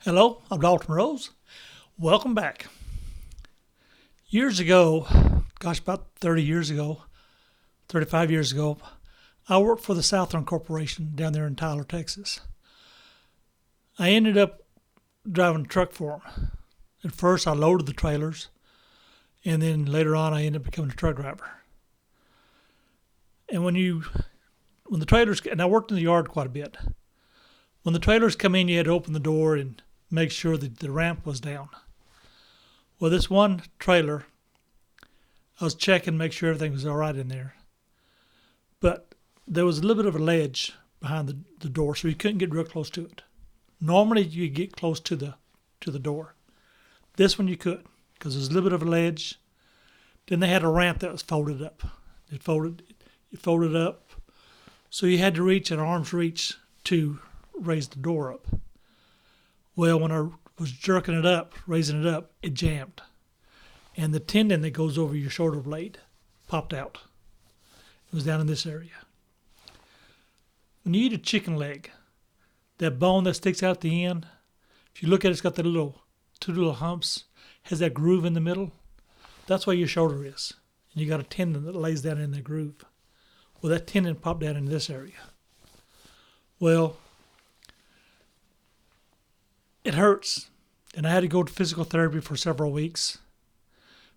Hello, I'm Dalton Rose. Welcome back. Years ago, about 30 years ago, 35 years ago, I worked for the Southern Corporation down there in Tyler, Texas. I ended up driving a truck for them. At first, I loaded the trailers, and then later on, I ended up becoming a truck driver. And when the trailers, and I worked in the yard quite a bit. When the trailers come in, you had to open the door and make sure that the ramp was down. Well, this one trailer, I was checking to make sure everything was all right in there. But there was a little bit of a ledge behind the door, so you couldn't get real close to it. Normally, you get close to the door. This one you could, because there's a little bit of a ledge. Then they had a ramp that was folded up. It folded up, so you had to reach an arm's reach to raise the door up. Well, when I was jerking it up, raising it up, it jammed. And the tendon that goes over your shoulder blade popped out. It was down in this area. When you eat a chicken leg, that bone that sticks out the end, if you look at it, it's got the two little humps, has that groove in the middle. That's where your shoulder is. And you got a tendon that lays down in that groove. Well, that tendon popped down in this area. Well, it hurts, and I had to go to physical therapy for several weeks.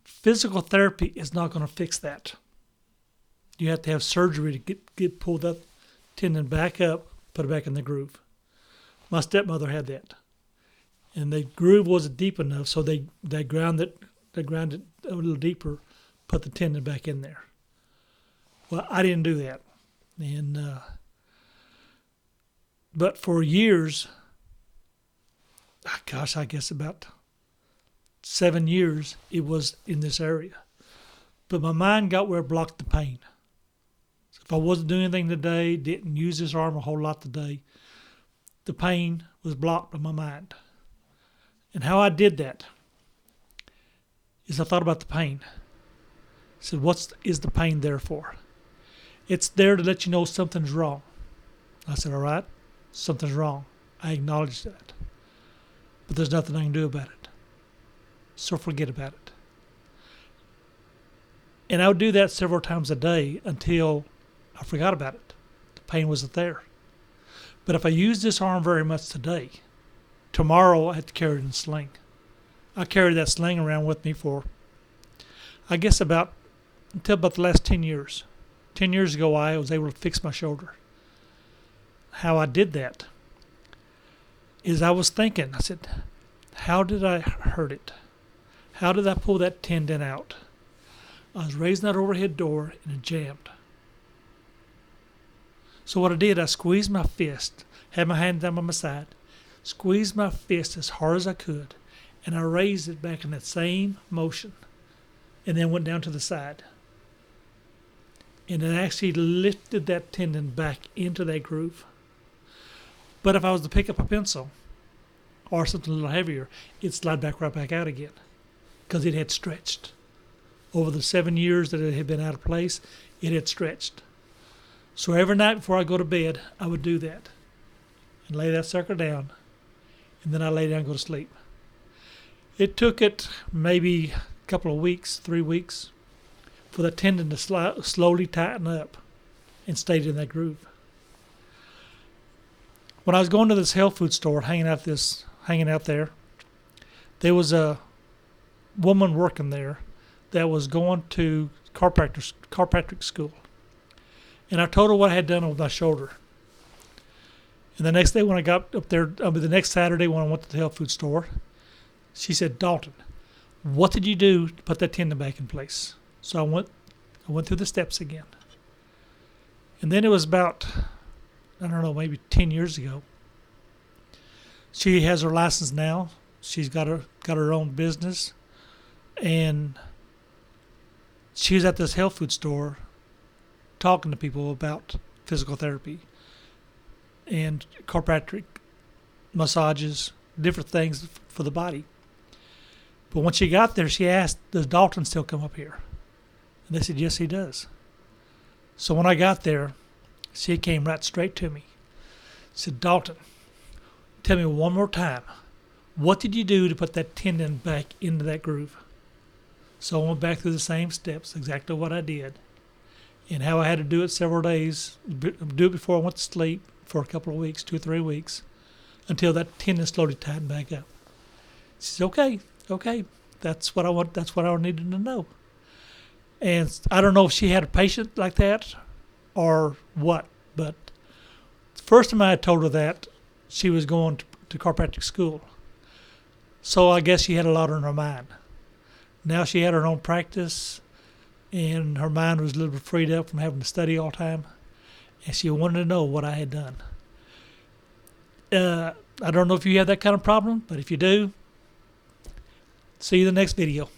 Physical therapy is not going to fix that. You have to have surgery to get pull that tendon back up, put it back in the groove. My stepmother had that, and the groove wasn't deep enough, so they ground it a little deeper, put the tendon back in there. Well, I didn't do that, and but for years. I guess about 7 years it was in this area. But my mind got where it blocked the pain. So if I wasn't doing anything today, didn't use this arm a whole lot today, the pain was blocked by my mind. And how I did that is I thought about the pain. I said, what is the pain there for? It's there to let you know something's wrong. I said, all right, something's wrong. I acknowledge that. But there's nothing I can do about it. So forget about it. And I would do that several times a day until I forgot about it. The pain wasn't there. But if I use this arm very much today, tomorrow I have to carry it in a sling. I carried that sling around with me for, I guess until about the last 10 years. 10 years ago, I was able to fix my shoulder. How I did that is I was thinking, I said, how did I hurt it? How did I pull that tendon out? I was raising that overhead door and it jammed. So what I did, I squeezed my fist, had my hand down by my side, squeezed my fist as hard as I could, and I raised it back in that same motion, and then went down to the side. And it actually lifted that tendon back into that groove. But if I was to pick up a pencil or something a little heavier, it'd slide right back out again because it had stretched. Over the 7 years that it had been out of place, it had stretched. So every night before I go to bed, I would do that and lay that sucker down, and then I lay down and go to sleep. It took it maybe a couple of weeks, 3 weeks, for the tendon to slowly tighten up and stayed in that groove. When I was going to this health food store, hanging out there, there was a woman working there that was going to chiropractic school. And I told her what I had done with my shoulder. And the next day when I got up there, the next Saturday when I went to the health food store, she said, Dalton, what did you do to put that tendon back in place? So I went through the steps again. And then it was about, I don't know, maybe 10 years ago. She has her license now. She's got her own business. And she was at this health food store talking to people about physical therapy and chiropractic massages, different things for the body. But when she got there, she asked, does Dalton still come up here? And they said, yes, he does. So when I got there, she came right straight to me. Said, Dalton, tell me one more time, What did you do to put that tendon back into that groove? So I went back through the same steps, exactly what I did, and how I had to do it several days, do it before I went to sleep for a couple of weeks, 2 or 3 weeks, until that tendon slowly tightened back up. She said, okay, that's what I needed to know. And I don't know if she had a patient like that or what, but the first time I had told her that, she was going to chiropractic school. So I guess she had a lot on her mind. Now she had her own practice, and her mind was a little bit freed up from having to study all the time, and she wanted to know what I had done. I don't know if you have that kind of problem, but if you do, see you in the next video.